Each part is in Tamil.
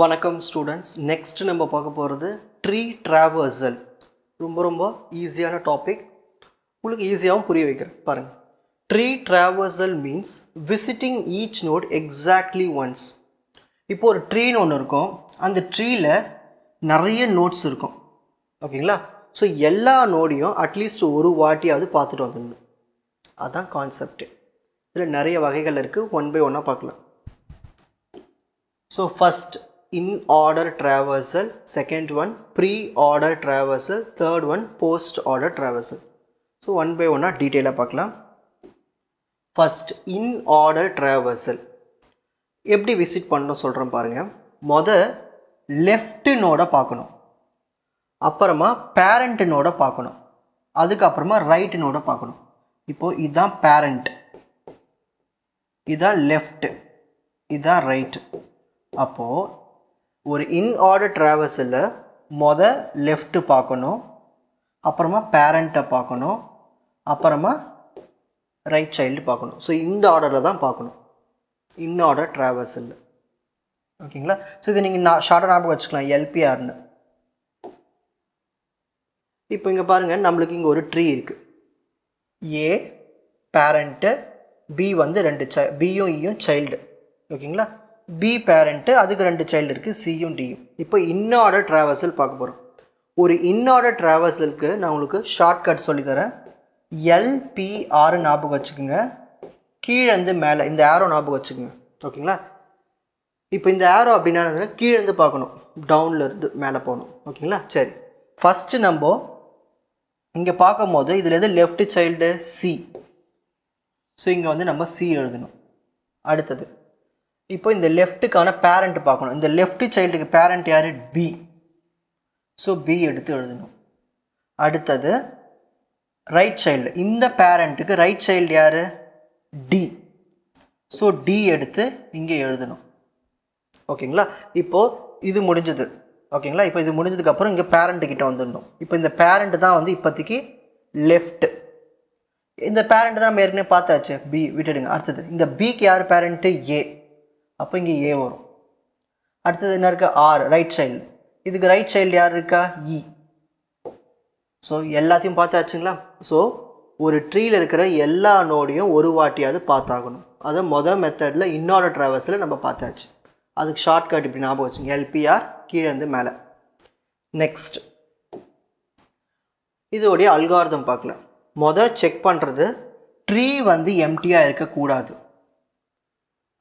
வணக்கம் ஸ்டூடெண்ட்ஸ். நெக்ஸ்ட் நம்ம பார்க்க போகிறது ட்ரீ ட்ராவர்சல். ரொம்ப ஈஸியான டாபிக், உங்களுக்கு ஈஸியாகவும் புரிய வைக்கிறேன் பாருங்கள். Tree traversal means visiting each node exactly once. இப்போ ஒரு ட்ரீன்னு ஒன்று இருக்கும், அந்த ட்ரீயில் நிறைய நோட்ஸ் இருக்கும், ஓகேங்களா? ஸோ எல்லா நோடையும் அட்லீஸ்ட் ஒரு வாட்டியாவது பார்த்துட்டு வந்துடணும், அதுதான் கான்செப்ட். இதில் நிறைய வகைகள் இருக்குது, ஒன் பை ஒன்னாக பார்க்கலாம். So first in order traversal, second one pre-order traversal, third one post-order traversal. So one by one detail பார்க்கலாம். First in order traversal எப்படி விசிட் பண்ணணும் சொல்கிறேன் பாருங்கள். லெஃப்ட் நோடை பார்க்கணும், அப்புறமா பேரண்ட் நோடை பார்க்கணும், அதுக்கப்புறமா ரைட் நோடை பார்க்கணும். இப்போது இதுதான் பேரண்ட், இதுதான் லெஃப்ட், இதுதான் ரைட். அப்போது ஒரு இன் ஆர்டர் ட்ராவர்ஸில் லெஃப்ட்டு பார்க்கணும், அப்புறமா பேரண்ட்டை பார்க்கணும், அப்புறமா ரைட் சைல்டு பார்க்கணும். ஸோ இந்த ஆர்டரில் தான் பார்க்கணும் இன் ஆர்டர் ட்ராவர்ஸில், ஓகேங்களா? ஸோ இதை நீங்கள் ஷார்ட்டாக ஞாபகம் வச்சுக்கலாம், எல்பிஆர்னு. இப்போ இங்கே பாருங்கள், நம்மளுக்கு இங்கே ஒரு ட்ரீ இருக்குது. ஏ பேரண்ட்டு, பி வந்து ரெண்டு பியும் ஈயும் சைல்டு, ஓகேங்களா? பி பேரண்ட்டு, அதுக்கு ரெண்டு சைல்டு இருக்குது, சியும் டியும். இப்போ இன்ஆர்டர் ட்ராவர்சல் பார்க்க போகிறோம். ஒரு இன்ஆர்டர் ட்ராவர்சலுக்கு நான் உங்களுக்கு ஷார்ட்கட் சொல்லித்தரேன். எல்பிஆர் ஞாபகம் வச்சுக்கோங்க, கீழேருந்து மேலே இந்த ஆரோ ஞாபகம் வச்சுக்கோங்க, ஓகேங்களா? இப்போ இந்த ஆரோ அப்படின்னா கீழேருந்து பார்க்கணும், டவுன்லேருந்து மேலே போகணும், ஓகேங்களா? சரி, ஃபஸ்ட்டு நம்ம இங்கே பார்க்கும் போது இதில் எது லெஃப்ட் சைல்டு? சி. ஸோ இங்கே வந்து நம்ம சி எழுதணும். அடுத்தது இப்போ இந்த லெஃப்ட்டுக்கான பேரண்ட் பார்க்கணும். இந்த லெஃப்ட் சைல்டுக்கு பேரண்ட் யார்? பி. ஸோ பி எடுத்து எழுதணும். அடுத்தது ரைட் சைல்டு, இந்த பேரண்ட்டுக்கு ரைட் சைல்டு யார்? டி. ஸோ டி எடுத்து இங்கே எழுதணும், ஓகேங்களா? இப்போது இது முடிஞ்சது, ஓகேங்களா? இப்போ இது முடிஞ்சதுக்கப்புறம் இங்கே பேரண்ட்டுக்கிட்ட வந்துடணும். இப்போ இந்த பேரண்ட் தான் வந்து இப்போதைக்கு லெஃப்ட்டு. இந்த பேரண்ட் தான் நம்ம ஏற்கனவே பார்த்தாச்சு, பி விட்டுடுங்க. அடுத்தது இந்த பிக்கு யார் பேரண்ட்டு? ஏ. அப்போ இங்கே ஏ வரும். அடுத்தது என்ன இருக்கா? R, right child. இதுக்கு ரைட் சைல்டு யார் இருக்கா? இ. ஸோ எல்லாத்தையும் பார்த்தாச்சுங்களா? ஸோ ஒரு ட்ரீயில் இருக்கிற எல்லா நோடையும் ஒரு வாட்டியாவது பார்த்தாகணும். அதை மெத்தடில் இன்ஆர்டர் ட்ராவர்ஸில் நம்ம பார்த்தாச்சு. அதுக்கு ஷார்ட்கட் இப்படி ஞாபகம் வச்சுங்க, எல்பிஆர் கீழேருந்து மேலே. நெக்ஸ்ட் இதோடைய அல்காரிதம் பார்க்கலாம். செக் பண்ணுறது, ட்ரீ வந்து எம்டியாக இருக்கக்கூடாது.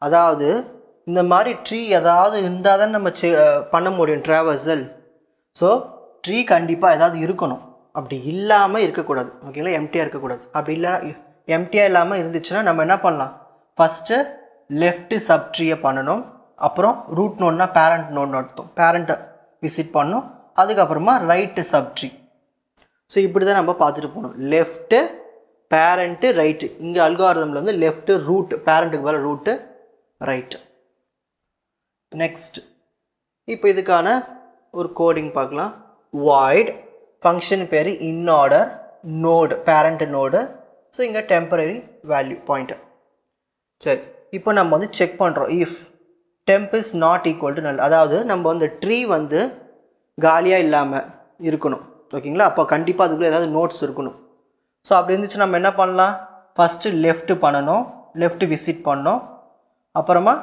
அதாவது இந்த மாதிரி ட்ரீ ஏதாவது இருந்தால் தான் நம்ம பண்ண முடியும் ட்ராவர்சல். ஸோ ட்ரீ கண்டிப்பாக ஏதாவது இருக்கணும், அப்படி இல்லாமல் இருக்கக்கூடாது, ஓகேங்களா? எம்டியாக இருக்கக்கூடாது. அப்படி இல்லை, எம்டியாக இல்லாமல் இருந்துச்சுன்னா நம்ம என்ன பண்ணலாம்? ஃபஸ்ட்டு லெஃப்ட்டு சப் ட்ரீயை பண்ணணும், அப்புறம் ரூட் நோட்னா பேரண்ட் நோட்னு அர்த்தம், பேரண்ட்டை விசிட் பண்ணணும், அதுக்கப்புறமா ரைட்டு சப் ட்ரீ. ஸோ இப்படி தான் நம்ம பார்த்துட்டு போகணும், லெஃப்ட்டு பேரண்ட்டு ரைட்டு. இங்கே அல்காரிதமில் வந்து லெஃப்ட்டு ரூட், பேரண்ட்டுக்கு மேலே ரூட்டு, ரைட்டு. நெக்ஸ்ட் இப்போ இதுக்கான ஒரு கோடிங் பார்க்கலாம். வாய்ட் ஃபங்க்ஷன் பேர் இன்ஆர்டர் நோடு, பேரண்ட் நோடு. ஸோ இங்கே டெம்பரரி வேல்யூ பாயிண்டர். சரி, இப்போ நம்ம வந்து செக் பண்ணுறோம், if temp is not equal to நல். அதாவது நம்ம வந்து ட்ரீ வந்து காலியாக இல்லாமல் இருக்கணும், ஓகேங்களா? அப்போ கண்டிப்பாக அதுக்குள்ளே ஏதாவது நோட்ஸ் இருக்கணும். ஸோ அப்படி இருந்துச்சு நம்ம என்ன பண்ணலாம்? ஃபஸ்ட்டு லெஃப்ட்டு பண்ணணும், லெஃப்ட் விசிட் பண்ணோம், அப்புறமா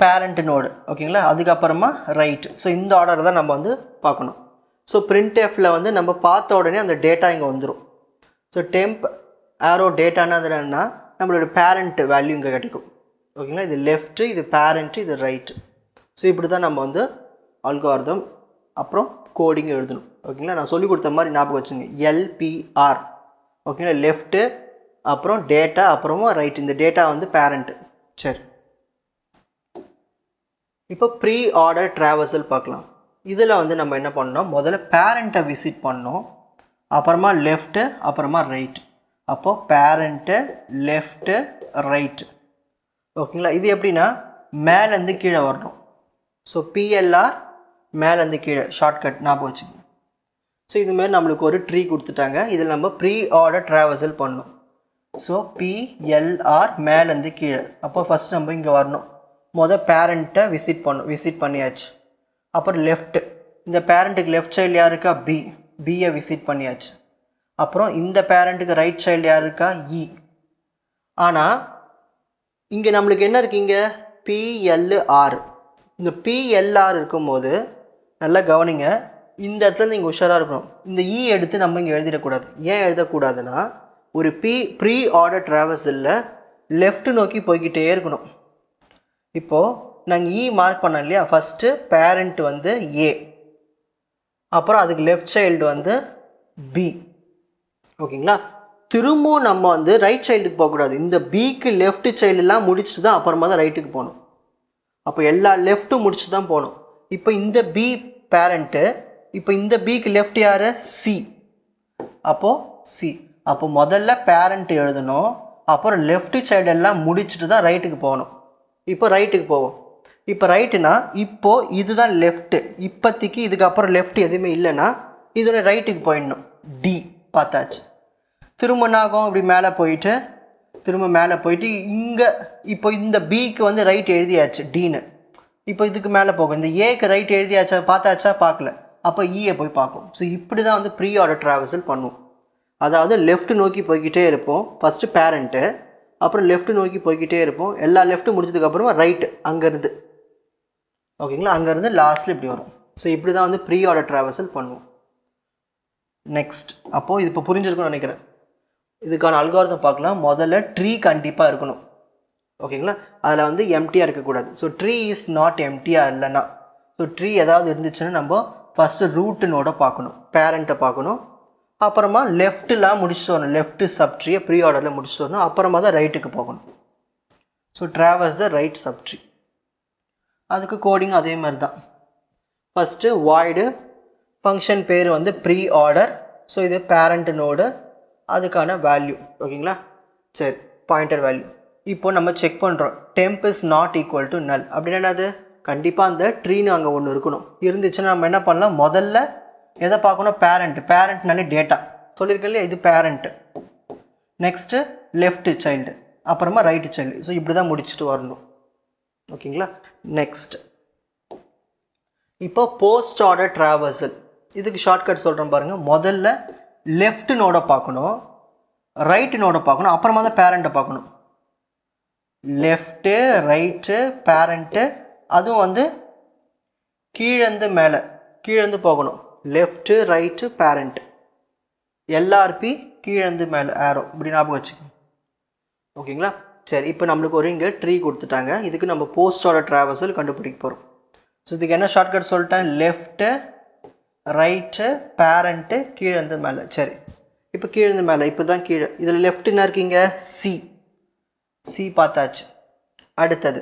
பேரண்ட் நோடு, ஓகேங்களா? அதுக்கப்புறமா ரைட். ஸோ இந்த ஆர்டர் தான் நம்ம வந்து பார்க்கணும். ஸோ பிரிண்ட்எஃப்பில் வந்து நம்ம பார்த்த உடனே அந்த டேட்டா இங்கே வந்துடும். ஸோ டெம்ப் ஆரோ டேட்டானா அது என்னன்னா நம்மளோட பேரண்ட் வேல்யூ இங்கே கிடைக்கும், ஓகேங்களா? இது லெஃப்ட்டு, இது பேரண்ட்டு, இது ரைட்டு. ஸோ இப்படி தான் நம்ம வந்து அல்காரிதம் அப்புறம் கோடிங் எழுதணும், ஓகேங்களா? நான் சொல்லிக் கொடுத்த மாதிரி ஞாபகம் வச்சுங்க, எல்பிஆர், ஓகேங்களா? லெஃப்ட்டு, அப்புறம் டேட்டா, அப்புறமா ரைட். இந்த டேட்டா வந்து பேரண்ட்டு. சரி, இப்போ ப்ரீ ஆர்டர் ட்ராவர்சல் பார்க்கலாம். இதில் வந்து நம்ம என்ன பண்ணோம்? பேரண்ட்டை விசிட் பண்ணோம், அப்புறமா லெஃப்ட்டு, அப்புறமா ரைட். அப்போது பேரண்ட்டு, லெஃப்ட்டு, ரைட்டு, ஓகேங்களா? இது எப்படின்னா மேலேருந்து கீழே வரணும். ஸோ பிஎல்ஆர் மேலேருந்து கீழே, ஷார்ட்கட் ஞாபகம் வச்சுக்கோங்க. ஸோ இதுமாதிரி நம்மளுக்கு ஒரு ட்ரீ கொடுத்துட்டாங்க, இதில் நம்ம ப்ரீ ஆர்டர் ட்ராவர்சல் பண்ணணும். ஸோ பிஎல்ஆர் மேலேருந்து கீழே. அப்போ ஃபஸ்ட் நம்ம இங்கே வரணும், மொதல் பேரண்ட்டை விசிட் பண்ணியாச்சு. அப்புறம் லெஃப்ட்டு, இந்த பேரண்ட்டுக்கு லெஃப்ட் சைல்டு யார் இருக்கா? பியை விசிட் பண்ணியாச்சு. அப்புறம் இந்த பேரண்ட்டுக்கு ரைட் சைல்டு யார் இருக்கா? இ. ஆனால் இங்கே நம்மளுக்கு என்ன இருக்குங்க? பிஎல்ஆர். இந்த பிஎல்ஆர் இருக்கும்போது நல்லா கவனிங்க, இந்த இடத்துல நீங்கள் உஷாராக இருக்கணும். இந்த இ எடுத்து நம்ம இங்கே எழுதிடக்கூடாது. ஏன் எழுதக்கூடாதுன்னா, ஒரு ப்ரீ ஆர்டர் ட்ராவர்சலில் லெஃப்ட் நோக்கி போய்கிட்டே இருக்கணும். இப்போது நாங்கள் இ மார்க் பண்ணோம் இல்லையா? ஃபஸ்ட்டு பேரண்ட் வந்து ஏ, அப்புறம் அதுக்கு லெஃப்ட் சைல்டு வந்து பி. ஓகேங்களா? திரும்பவும் நம்ம வந்து ரைட் சைல்டுக்கு போகக்கூடாது. இந்த பிக்கு லெஃப்ட் சைல்டுலாம் முடிச்சுட்டு தான் அப்புறமா தான் ரைட்டுக்கு போகணும். அப்போ எல்லா லெஃப்ட்டும் முடிச்சு தான் போகணும். இப்போ இந்த பி பேரண்ட்டு, இப்போ இந்த பிக்கு லெஃப்ட் யார்? சி. அப்போது சி. அப்போ முதல்ல பேரண்ட் எழுதணும், அப்புறம் லெஃப்ட் சைல்டு எல்லாம் முடிச்சுட்டு தான் ரைட்டுக்கு போகணும். இப்போ ரைட்டுக்கு போவோம். இப்போ ரைட்டுனா இப்போது இதுதான் லெஃப்ட்டு. இப்போதைக்கு இதுக்கப்புறம் லெஃப்ட் எதுவுமே இல்லைன்னா இதோட ரைட்டுக்கு போயிடணும். டி பார்த்தாச்சு. திரும்ப நாகும் இப்படி மேலே போயிட்டு திரும்ப மேலே போயிட்டு இங்கே இப்போ இந்த பிக்கு வந்து ரைட் எழுதியாச்சு டின்னு. இப்போ இதுக்கு மேலே போகும். இந்த ஏக்கு ரைட் எழுதியாச்சா? பார்த்தாச்சா? பார்க்கல. அப்போ ஈயை போய் பார்க்கும். ஸோ இப்படி தான் வந்து ப்ரீ ஆர்டர் ட்ராவர்சல் பண்ணுவோம். அதாவது லெஃப்ட் நோக்கி போய்கிட்டே இருப்போம். ஃபஸ்ட்டு பேரண்ட்டு, அப்புறம் லெஃப்ட் நோக்கி போய்கிட்டே இருப்போம். எல்லா லெஃப்ட்டு முடிச்சதுக்கப்புறமா ரைட்டு அங்கேருந்து. ஓகேங்களா? அங்கேருந்து லாஸ்ட்டில் இப்படி வரும். ஸோ இப்படி தான் வந்து ப்ரீ ஆர்டர் ட்ராவர்சல் பண்ணுவோம். நெக்ஸ்ட், அப்போது இது இப்போ புரிஞ்சிருக்குன்னு நினைக்கிறேன். இதுக்கான அல்காரிதம் பார்க்கலாம். முதல்ல ட்ரீ கண்டிப்பாக இருக்கணும். ஓகேங்களா? அதில் வந்து எம்டியாக இருக்கக்கூடாது. ஸோ ட்ரீ இஸ் நாட் எம்டியாக இல்லைன்னா, ஸோ ட்ரீ ஏதாவது இருந்துச்சுன்னா நம்ம ஃபஸ்ட்டு ரூட்டு நோட பார்க்கணும், பேரண்ட்டை பார்க்கணும், அப்புறமா லெஃப்ட்லாம் முடிச்சுட்டு வரணும். லெஃப்ட்டு சப்ட்ரீயை ப்ரீ ஆர்டரில் முடிச்சுட்டு வரணும். அப்புறமா தான் ரைட்டுக்கு போகணும். So traverse the right subtree. அதுக்கு கோடிங் அதே மாதிரி தான். ஃபஸ்ட்டு வாய்டு ஃபங்க்ஷன் பேர் வந்து ப்ரீ ஆர்டர். ஸோ இது பேரண்ட் நோடு, அதுக்கான வேல்யூ. ஓகேங்களா? சரி, பாயிண்டர் வேல்யூ. இப்போ நம்ம செக் பண்ணுறோம். Temp is not equal to நல். அப்படின்னா என்னது? கண்டிப்பாக அந்த ட்ரீன்னு அங்கே ஒன்று இருக்கணும். இருந்துச்சுன்னா நம்ம என்ன பண்ணலாம்? முதல்ல எதை பார்க்கணும்? பேரண்ட்னாலே டேட்டா சொல்லியிருக்கேன் இல்லையா? இது பேரண்ட்டு, நெக்ஸ்ட்டு லெஃப்ட் சைல்டு, அப்புறமா ரைட்டு சைல்டு. ஸோ இப்படி தான் முடிச்சுட்டு வரணும். ஓகேங்களா? நெக்ஸ்ட், இப்போ போஸ்ட் ஆர்டர் ட்ராவர்சல். இதுக்கு ஷார்ட்கட் சொல்கிறேன் பாருங்கள். முதல்ல லெஃப்ட் நோட பார்க்கணும், ரைட்டு நோட பார்க்கணும், அப்புறமா தான் பேரண்ட்டை பார்க்கணும். லெஃப்ட்டு, ரைட்டு, பேரண்ட்டு, அதுவும் வந்து கீழேருந்து மேலே, கீழேருந்து போகணும். லெஃப்ட்டு, ரைட்டு, பேரண்ட்டு, எல்ஆர்பி கீழேருந்து மேலே ஆரோ, இப்படி ஞாபகம் வச்சுக்கோங்க. ஓகேங்களா? சரி, இப்போ நம்மளுக்கு ஒரு இங்கே ட்ரீ கொடுத்துட்டாங்க. இதுக்கு நம்ம போஸ்ட் ஆர்டர் ட்ராவர்சல் கண்டுபிடிக்க போகிறோம். ஸோ இதுக்கு என்ன ஷார்ட்கட் சொல்லிட்டேன்? லெஃப்ட்டு, ரைட்டு, பேரண்ட்டு, கீழேருந்து மேலே. சரி, இப்போ கீழேருந்து மேலே, இப்போ தான் கீழே. இதில் லெஃப்ட்டுன்னா இருக்கீங்க சி பார்த்தாச்சு. அடுத்தது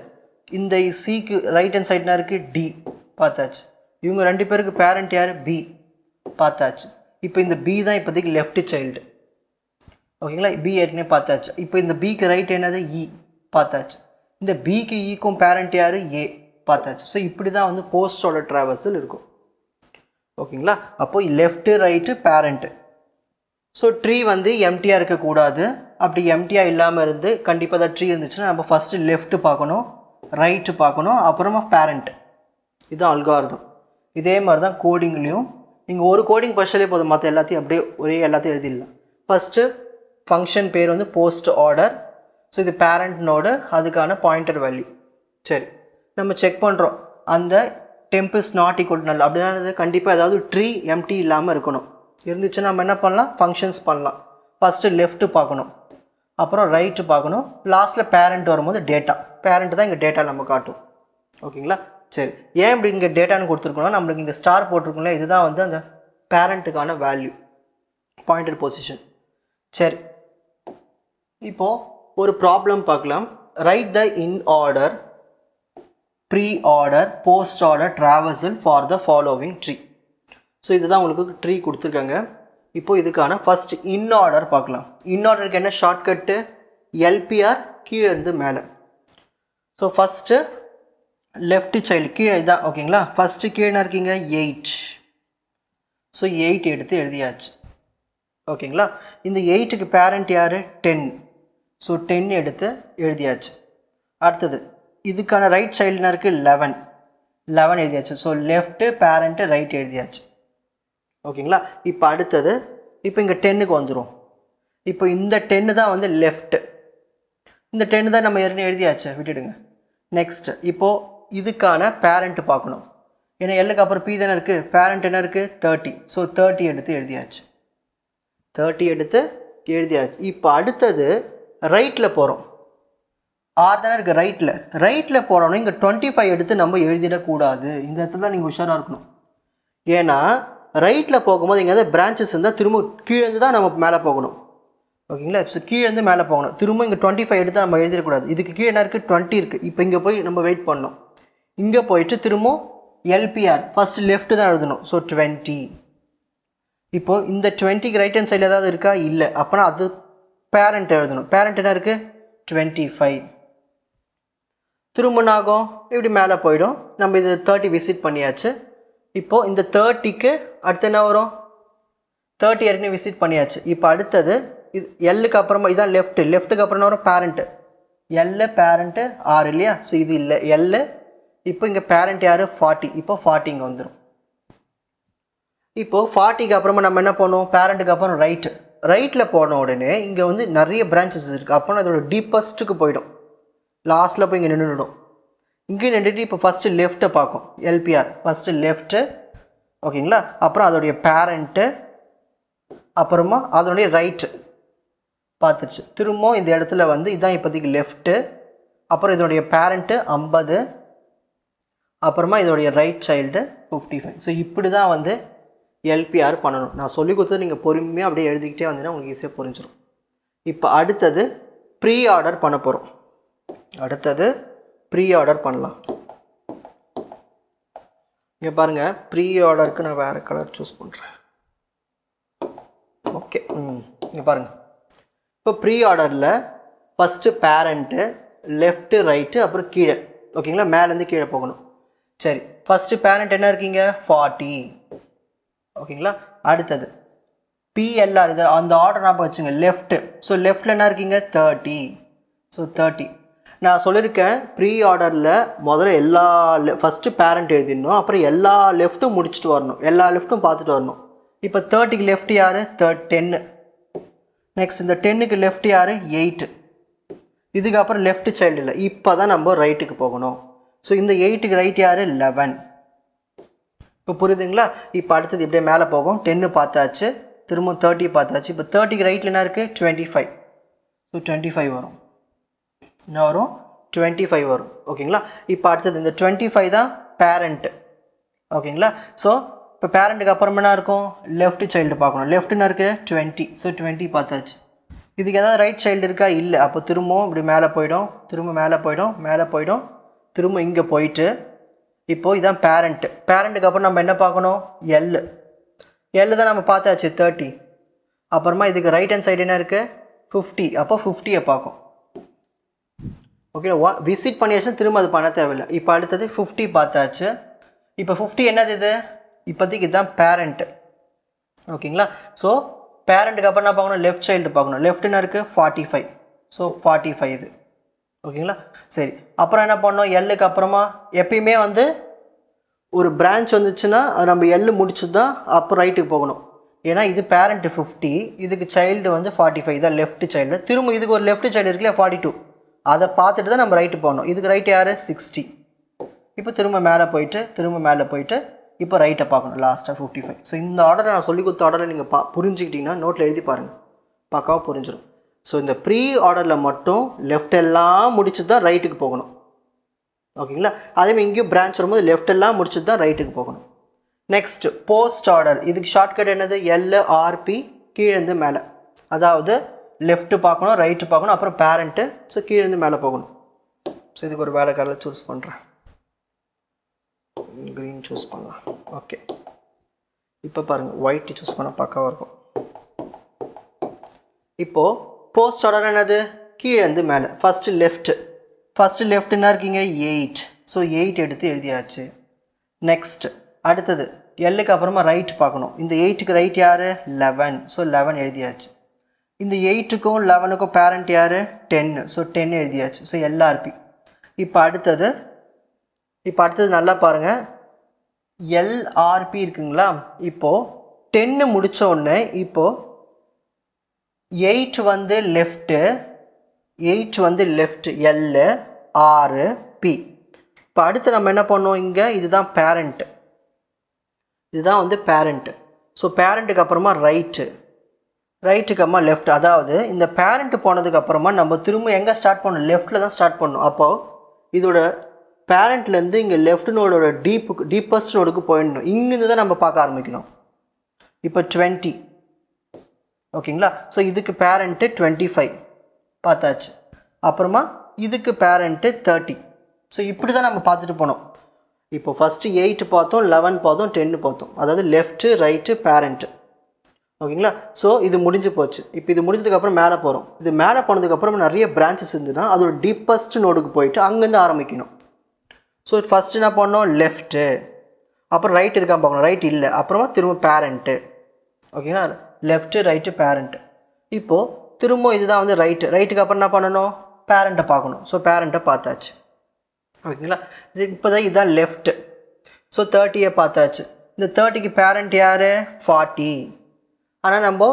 இந்த சிக்கு ரைட் ஹேண்ட் சைட்னா இருக்குது டி பார்த்தாச்சு. இவங்க ரெண்டு பேருக்கு பேரண்ட் யார்? பி பார்த்தாச்சு. இப்போ இந்த பி தான் இப்போதைக்கு லெஃப்ட் சைல்டு. ஓகேங்களா? பி ஏற்கனவே பார்த்தாச்சு. இப்போ இந்த பிக்கு ரைட் என்னது? இ பார்த்தாச்சு. இந்த பிக்கு ஈக்கும் பேரண்ட் யார்? ஏ பார்த்தாச்சு. ஸோ இப்படி தான் வந்து போஸ்ட் ஆர்டர் ட்ராவர்சல் இருக்கும். ஓகேங்களா? அப்போ left, right, parent. So tree வந்து எம்டியாக இருக்கக்கூடாது. அப்படி எம்டியாக இல்லாமல் இருந்து கண்டிப்பாக தான் ட்ரீ இருந்துச்சுன்னா நம்ம ஃபஸ்ட்டு லெஃப்ட்டு பார்க்கணும், ரைட்டு பார்க்கணும், அப்புறமா பேரண்ட். இதுதான் அல்காரிதம். இதே மாதிரி தான் கோடிங்லேயும். நீங்கள் ஒரு கோடிங் படிச்சாலே போதும், மற்ற எல்லாத்தையும் அப்படியே எல்லாத்தையும் எழுதிடலாம். ஃபஸ்ட்டு ஃபங்க்ஷன் பேர் வந்து போஸ்ட் ஆர்டர். ஸோ இது பேரண்ட் நோடு, அதுக்கான பாயிண்டர் வேல்யூ. சரி, நம்ம செக் பண்ணுறோம். அந்த temp is not equal to நல். அப்படின்னா கண்டிப்பாக ஏதாவது ட்ரீ எம்டி இல்லாமல் இருக்கணும். இருந்துச்சுன்னா நம்ம என்ன பண்ணலாம்? ஃபங்க்ஷன்ஸ் பண்ணலாம். ஃபஸ்ட்டு லெஃப்ட்டு பார்க்கணும், அப்புறம் ரைட்டு பார்க்கணும், லாஸ்ட்டில் பேரண்ட் வரும்போது டேட்டா. பேரண்ட் தான் இங்கே டேட்டா நம்ம காட்டும். ஓகேங்களா? சரி, ஏன் இப்படி இங்கே டேட்டான்னு கொடுத்துருக்கோம்னா நம்மளுக்கு இங்கே ஸ்டார் போட்டிருக்கோம்ல, இதுதான் வந்து அந்த பேரண்ட்டுக்கான வேல்யூ, பாயிண்டர் பொசிஷன். சரி, இப்போது ஒரு ப்ராப்ளம் பார்க்கலாம். Write the in order pre order post order traversal for the following tree. So இதுதான் உங்களுக்கு ட்ரீ கொடுத்துருக்காங்க. இப்போது இதுக்கான ஃபஸ்ட் இன் ஆர்டர் பார்க்கலாம். இன் ஆர்டருக்கு என்ன ஷார்ட்கட்டு? எல்பிஆர் கீழேருந்து மேலே. ஸோ ஃபஸ்ட்டு லெஃப்ட் சைல்டு கீழே இதான். ஓகேங்களா? ஃபஸ்ட்டு கீழே இருக்கீங்க 8. ஸோ 8 எடுத்து எழுதியாச்சு. ஓகேங்களா? இந்த 8க்கு பேரண்ட் யார்? 10. ஸோ 10 எடுத்து எழுதியாச்சு. அடுத்தது இதுக்கான ரைட் சைல்டுனா இருக்குது 11 எழுதியாச்சு. ஸோ லெஃப்ட்டு பேரண்ட்டு ரைட் எழுதியாச்சு. ஓகேங்களா. இப்போ அடுத்தது இப்போ இங்கே 10க்கு வந்துடும். இப்போ இந்த 10 தான் வந்து லெஃப்ட்டு, இந்த 10 தான் நம்ம ஏற்கனவே எழுதியாச்சு, விட்டுடுங்க. நெக்ஸ்ட் இப்போது இதுக்கான பேரண்ட்டு பார்க்கணும். ஏன்னா எல்லுக்கு அப்புறம் பி தானே இருக்குது, பேரண்ட் என்ன இருக்குது 30. ஸோ 30 எடுத்து எழுதியாச்சு, 30 எடுத்து எழுதியாச்சு. இப்போ அடுத்தது ரைட்டில் போகிறோம். ஆர் தானே இருக்குது ரைட்டில் போனோன்னா இங்கே 25 எடுத்து நம்ம எழுதிடக்கூடாது. இந்த இடத்துல தான் நீங்கள் உஷாராக இருக்கணும். ஏன்னா ரைட்டில் போகும்போது இங்கே வந்து பிரான்ச்சஸ் இருந்தால் திரும்ப கீழேருந்து தான் நம்ம மேலே போகணும். ஓகேங்களா. ஸோ கீழேருந்து மேலே போகணும். திரும்ப இங்கே 25 எடுத்து நம்ம எழுதிடக்கூடாது. இதுக்கு கீழே என்ன இருக்குது 20 இருக்குது. இப்போ இங்கே போய் நம்ம வெயிட் பண்ணணும். இங்கே போயிட்டு திரும்ப எல்பிஆர் ஃபஸ்ட்டு லெஃப்ட்டு தான் எழுதணும். ஸோ 20. இப்போது இந்த 20க்கு ரைட் ஹேண்ட் சைடில் ஏதாவது இருக்கா, இல்லை. அப்போனா அது பேரண்ட் எழுதணும். பேரண்ட் என்ன இருக்குது 25. திரும்ப ஆகும் இப்படி மேலே போயிடும். நம்ம இது 30 விசிட் பண்ணியாச்சு. இப்போது இந்த 30க்கு அடுத்து என்ன வரும், 30 ஏற்கனவே விசிட் பண்ணியாச்சு. இப்போ அடுத்தது இது எல்லுக்கு அப்புறமா இதான் லெஃப்ட்டுக்கு அப்புறம் என்ன வரும் பேரண்ட்டு, எல்லு பேரண்ட்டு ஆர் இல்லையா. ஸோ இது இல்லை எல்லு. இப்போ இங்கே பேரண்ட் யார் 40. இப்போ 40 இங்கே வந்துடும். இப்போது 40க்கு அப்புறமா நம்ம என்ன பண்ணுவோம், பேரண்ட்டுக்கு அப்புறம் ரைட்டில் போன உடனே இங்கே வந்து நிறைய பிரான்ச்சஸ் இருக்குது. அப்போ அதோட டீப்பஸ்ட்டுக்கு போயிடும். லாஸ்ட்டில் போய் இங்கே நின்றுடும். இங்கே நின்றுட்டு இப்போ ஃபஸ்ட்டு லெஃப்ட்டை பார்க்கும். LPR first left. ஓகேங்களா. அப்புறம் அதோடைய பேரண்ட்டு, அப்புறமா அதோடைய ரைட்டு பார்த்துருச்சு. திரும்பவும் இந்த இடத்துல வந்து இதுதான் இப்போதைக்கு லெஃப்ட்டு. அப்புறம் இதோடைய பேரண்ட்டு 50, அப்புறமா இதோடைய ரைட் சைல்டு 55. ஸோ இப்படி தான் வந்து எல்பிஆர் பண்ணணும். நான் சொல்லி கொடுத்தது நீங்கள் பொறுமையாக அப்படியே எழுதிக்கிட்டே வந்தீங்கன்னா உங்களுக்கு ஈஸியாக புரிஞ்சிடும். இப்போ அடுத்தது ப்ரீ ஆர்டர் பண்ண போகிறோம். ப்ரீ ஆர்டர் பண்ணலாம். இங்கே பாருங்கள், ப்ரீ ஆர்டருக்கு நான் வேறு கலர் சூஸ் பண்ணுறேன். ஓகே. இங்கே பாருங்கள், இப்போ ப்ரீ ஆர்டரில் ஃபஸ்ட்டு பேரண்ட்டு, லெஃப்ட்டு ரைட்டு, அப்புறம் கீழே. ஓகேங்களா. மேலேருந்து கீழே போகணும். சரி, ஃபஸ்ட்டு பேரண்ட் என்ன இருக்கீங்க 40. ஓகேங்களா. அடுத்தது பிஎல்ஆர், இது அந்த ஆர்டர் ஞாபகம் வச்சுங்க, லெஃப்ட்டு. ஸோ லெஃப்ட்டில் என்ன இருக்கீங்க 30. ஸோ 30. நான் சொல்லியிருக்கேன் ப்ரீ ஆர்டரில் முதல்ல ஃபஸ்ட்டு பேரண்ட் எழுதிடணும், அப்புறம் எல்லா லெஃப்ட்டும் முடிச்சுட்டு வரணும், எல்லா லெஃப்ட்டும் பார்த்துட்டு வரணும். இப்போ 30க்கு லெஃப்ட் யார் 10. நெக்ஸ்ட் இந்த 10க்கு லெஃப்ட் யார் 8. இதுக்கப்புறம் லெஃப்ட் சைல்டு இல்லை. இப்போ தான் நம்ம ரைட்டுக்கு போகணும். ஸோ இந்த 8க்கு ரைட் யார் 11. இப்போ புரியுதுங்களா. இப்போ அடுத்தது இப்படியே மேலே போகும். 10 பார்த்தாச்சு, திரும்ப 30 பார்த்தாச்சு. இப்போ 30க்கு ரைட்டில் என்ன இருக்குது 25. ஸோ 25 வரும். என்ன வரும் 25 வரும். ஓகேங்களா. இப்போ அடுத்தது இந்த 25 தான் பேரண்ட்டு. ஓகேங்களா. ஸோ இப்போ பேரண்ட்டுக்கு அப்புறமா என்ன இருக்கும் லெஃப்ட் சைல்டு பார்க்கணும். லெஃப்ட்னு இருக்குது 20. ஸோ 20 பார்த்தாச்சு. இதுக்கு ஏதாவது ரைட் சைல்டு இருக்கா, இல்லை. அப்போ திரும்பவும் இப்படி மேலே போயிடும், திரும்ப மேலே போயிடும், திரும்ப இங்கே போயிட்டு இப்போது இதான் பேரண்ட்டுக்கு அப்புறம் நம்ம என்ன பார்க்கணும் எல்லு தான் நம்ம பார்த்தாச்சு 30. அப்புறமா இதுக்கு ரைட் ஹேண்ட் சைடு என்ன இருக்குது 50. அப்போ 50யை பார்க்கும். ஓகே. விசிட் பண்ணியாச்சு, திரும்ப அது பண்ண தேவையில்லை. இப்போ அடுத்தது 50 பார்த்தாச்சு. இப்போ 50 என்னது இது, இப்போதைக்கு இதுதான் பேரண்ட்டு. ஓகேங்களா. ஸோ பேரண்ட்டுக்கு அப்புறம் என்ன பார்க்கணும் லெஃப்ட் சைல்டு பார்க்கணும். லெஃப்ட்னு இருக்குது 45. ஸோ 45 இது. ஓகேங்களா. சரி, அப்புறம் என்ன பண்ணோம் எல்லுக்கு அப்புறமா எப்பயுமே வந்து ஒரு பிரான்ச் வந்துச்சுன்னா அது நம்ம எல்லு முடிச்சு தான் அப்புறம் ரைட்டுக்கு போகணும். ஏன்னா இது பேரண்ட்டு 50, இதுக்கு சைல்டு வந்து 45 தான் லெஃப்ட் சைல்டு. திரும்ப இதுக்கு ஒரு லெஃப்ட் சைல்டு இருக்குல்ல 42, அதை பார்த்துட்டு தான் நம்ம ரைட்டு போகணும். இதுக்கு ரைட்டு யார் 60. இப்போ திரும்ப மேலே போயிட்டு இப்போ ரைட்டை பார்க்கணும் லாஸ்ட்டாக 55. ஸோ இந்த ஆர்டரை நான் சொல்லி கொடுத்த ஆர்டரை நீங்கள் புரிஞ்சுக்கிட்டிங்கன்னா நோட்டில் எழுதி பாருங்கள், பக்காவாக புரிஞ்சிடும். ஸோ இந்த ப்ரீ ஆர்டரில் மட்டும் லெஃப்ட் எல்லாம் முடிச்சு தான் ரைட்டுக்கு போகணும். ஓகேங்களா. அதேமாதிரி இங்கேயும் பிரான்ச் வரும்போது லெஃப்ட் எல்லாம் முடிச்சு தான் ரைட்டுக்கு போகணும். Next post order. இதுக்கு ஷார்ட்கட் என்னது LRP, கீழேருந்து மேலே. அதாவது லெஃப்ட்டு பார்க்கணும், ரைட்டு பார்க்கணும், அப்புறம் பேரண்ட்டு. ஸோ கீழேருந்து மேலே போகணும். ஸோ இதுக்கு ஒரு வேலை கலர் சூஸ் பண்ணுறேன், க்ரீன் சூஸ் பண்ணலாம். ஓகே. இப்போ பாருங்கள் ஒயிட் சூஸ் பண்ண பக்காவாக இருக்கும். இப்போது போஸ்ட் ஆர்டர் என்னது கீழேருந்து மேலே. ஃபஸ்ட்டு லெஃப்ட் என்ன இருக்கீங்க 8. ஸோ 8 எடுத்து எழுதியாச்சு. நெக்ஸ்ட் அடுத்தது எல்லுக்கு அப்புறமா ரைட் பார்க்கணும். இந்த 8க்கு ரைட் யார் 11. ஸோ 11 எழுதியாச்சு. இந்த 8க்கும் 11க்கும் பேரண்ட் யார் 10. ஸோ 10 எழுதியாச்சு. So LRP. இப்போ அடுத்தது நல்லா பாருங்கள், எல்ஆர்பி இருக்குங்களா. இப்போது 10 முடித்த உடனே இப்போது 8 வந்து லெஃப்ட்டு, 8 வந்து லெஃப்ட், எல், ஆர், பி. இப்போ அடுத்து நம்ம என்ன பண்ணோம், இங்கே இதுதான் பேரண்ட்டு, இதுதான் வந்து பேரண்ட்டு. ஸோ பேரண்ட்டுக்கு அப்புறமா ரைட்டுக்கு அம்மா லெஃப்ட். அதாவது இந்த பேரண்ட்டு போனதுக்கப்புறமா நம்ம திரும்ப எங்கே ஸ்டார்ட் பண்ணணும், லெஃப்ட்டில் தான் ஸ்டார்ட் பண்ணணும். அப்போது இதோட பேரண்ட்லேருந்து இங்கே லெஃப்ட் நோடோட டீப்பஸ்ட் நோடுக்கு போயிடணும். இங்கேருந்து தான் நம்ம பார்க்க ஆரம்பிக்கணும். இப்போ 20 ஓகேங்களா. ஸோ இதுக்கு பேரண்ட்டு 25 பார்த்தாச்சு. அப்புறமா இதுக்கு பேரண்ட்டு 30. ஸோ இப்படி தான் நம்ம பார்த்துட்டு போனோம். இப்போ ஃபஸ்ட்டு 8 பார்த்தோம், 11 பார்த்தோம், 10 பார்த்தோம். அதாவது லெஃப்ட்டு ரைட்டு பேரண்ட்டு. ஓகேங்களா. ஸோ இது முடிஞ்சு போச்சு. இப்போ இது முடிஞ்சதுக்கப்புறம் மேலே போகிறோம். இது மேலே போனதுக்கப்புறம் நிறைய பிரான்ச்சஸ் இருந்துன்னா அதோட டீப்பஸ்ட் நோடுக்கு போயிட்டு அங்கேருந்து ஆரம்பிக்கணும். ஸோ ஃபஸ்ட்டு என்ன பண்ணோம், லெஃப்ட்டு, அப்புறம் ரைட் இருக்கான்னு பார்க்கணும், ரைட் இல்லை, அப்புறமா திரும்ப பேரண்ட்டு. ஓகேங்களா, லெஃப்ட்டு ரைட்டு பேரண்ட்டு. இப்போது திரும்ப இதுதான் வந்து ரைட்டுக்கு அப்புறம் என்ன பண்ணணும், பேரண்ட்டை பார்க்கணும். ஸோ பேரண்ட்டை பார்த்தாச்சு. ஓகேங்களா. இப்போ தான் இதுதான் லெஃப்ட்டு. ஸோ 30 பார்த்தாச்சு. இந்த 30க்கு பேரண்ட் யார், 40. ஆனால் நம்ம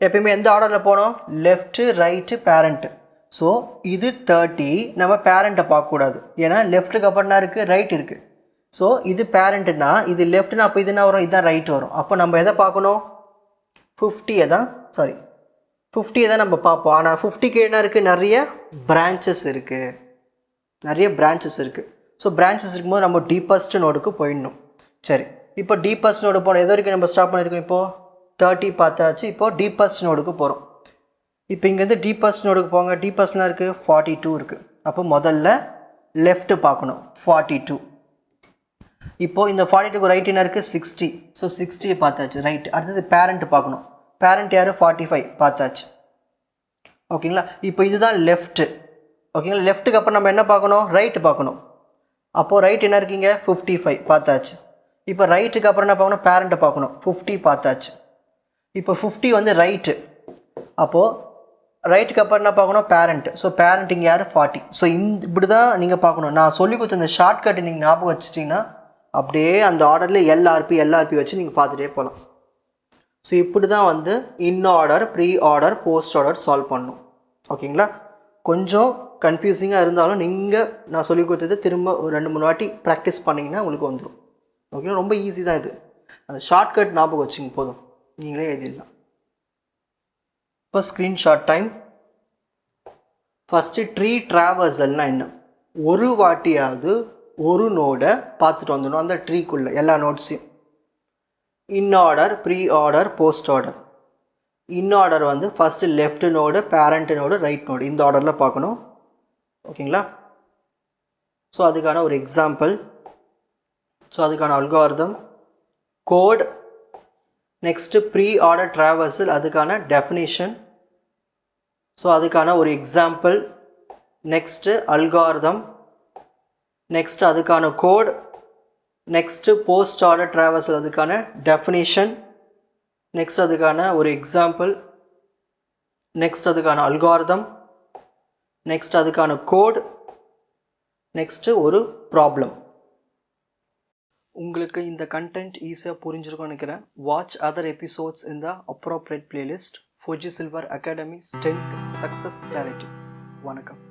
எப்பயுமே எந்த ஆர்டரில் போனோம், லெஃப்ட்டு ரைட்டு பேரண்ட்டு. ஸோ இது 30, நம்ம பேரண்ட்டை பார்க்கக்கூடாது. ஏன்னா லெஃப்ட்டுக்கு அப்புறம் என்ன இருக்குது, ரைட் இருக்குது. ஸோ இது பேரண்ட்டுனா இது லெஃப்ட்னா அப்போ இது என்ன வரும், இதுதான் ரைட் வரும். அப்போ நம்ம எதை பார்க்கணும், 50 தான் நம்ம பார்ப்போம். ஆனால் 50க்கு என்ன இருக்குது, நிறைய பிரான்ச்சஸ் இருக்குது. ஸோ பிரான்ச்சஸ் இருக்கும்போது நம்ம டீப்பஸ்ட் நோடுக்கு போயிடணும். சரி, இப்போ டீப்பஸ்ட் நோடு போனோம். எது வரைக்கும் நம்ம ஸ்டாப் பண்ணியிருக்கோம், இப்போது 30 பார்த்தாச்சு. இப்போது டீப்பஸ்ட் நோடுக்கு போகிறோம். இப்போ இங்கேருந்து டீப்பஸ்ட் நோடுக்கு போங்க. டீப்பஸ்ட்லாம் இருக்குது, 42 இருக்குது. அப்போ முதல்ல லெஃப்ட்டு பார்க்கணும், 42. இப்போது இந்த 42க்கு ரைட் என்ன இருக்குது, 60. ஸோ 60 பார்த்தாச்சு, ரைட். அடுத்தது பேரண்ட்டு பார்க்கணும். பேரண்ட் யார், 45 பார்த்தாச்சு. ஓகேங்களா. இப்போ இதுதான் லெஃப்ட்டு. ஓகேங்களா. லெஃப்ட்டுக்கு அப்புறம் நம்ம என்ன பார்க்கணும், ரைட்டு பார்க்கணும். அப்போது ரைட் என்ன இருக்கீங்க, 55 பார்த்தாச்சு. இப்போ ரைட்டுக்கு அப்புறம் என்ன பார்க்கணும், பேரண்ட்டை பார்க்கணும், 50 பார்த்தாச்சு. இப்போ 50 வந்து ரைட்டு. அப்போது ரைட்டுக்கு அப்புறம் என்ன பார்க்கணும், பேரண்ட்டு. ஸோ பேரண்ட் இங்கே யார், 40. ஸோ இப்படி தான் நீங்கள் பார்க்கணும். நான் சொல்லி கொடுத்த இந்த ஷார்ட்கட்டை நீங்கள் ஞாபகம் வச்சுட்டிங்கன்னா அப்படியே அந்த ஆர்டரில் எல்ஆர்பி வச்சு நீங்கள் பார்த்துட்டே போகலாம். ஸோ இப்படி தான் வந்து in order, pre order, post order solve பண்ணணும். ஓகேங்களா. கொஞ்சம் கன்ஃபியூசிங்காக இருந்தாலும் நீங்கள் நான் சொல்லி கொடுத்தது திரும்ப ஒரு 2-3 வாட்டி ப்ராக்டிஸ் பண்ணிங்கன்னா உங்களுக்கு வந்துடும். ஓகேங்களா. ரொம்ப ஈஸி தான் இது. அந்த ஷார்ட்கட் ஞாபகம் வச்சுங்க போதும், நீங்களே எழுதிடலாம். இப்போ ஸ்க்ரீன்ஷாட் டைம். ஃபஸ்ட்டு ட்ரீ ட்ராவர்சல்னால் என்ன, ஒரு வாட்டியாவது ஒரு நோடை பார்த்துட்டு வந்துடணும் அந்த ட்ரீக்குள்ளே எல்லா நோட்ஸையும். In order, pre order, post order. In order வந்து first left node, parent node, right node, இந்த ஆர்டரில் பார்க்கணும். ஓகேங்களா. ஸோ அதுக்கான ஒரு எக்ஸாம்பிள், ஸோ அதுக்கான algorithm, code, next pre order traversal, அதுக்கான டெஃபினிஷன், ஸோ அதுக்கான ஒரு எக்ஸாம்பிள், நெக்ஸ்ட்டு அல்காரிதம், நெக்ஸ்ட்டு அதுக்கான code, next post order traversal, அதுக்கான டெஃபினிஷன், நெக்ஸ்ட் அதுக்கான ஒரு எக்ஸாம்பிள், நெக்ஸ்ட் அதுக்கான அல்காரிதம், நெக்ஸ்ட் அதுக்கான கோட், நெக்ஸ்ட்டு ஒரு ப்ராப்ளம். உங்களுக்கு இந்த கண்டென்ட் ஈஸியாக புரிஞ்சிருக்கும்னு நினைக்கிறேன். வாட்ச் அதர் எபிசோட்ஸ் இன் த appropriate playlist. Fuji silver academy strength success clarity. வணக்கம்.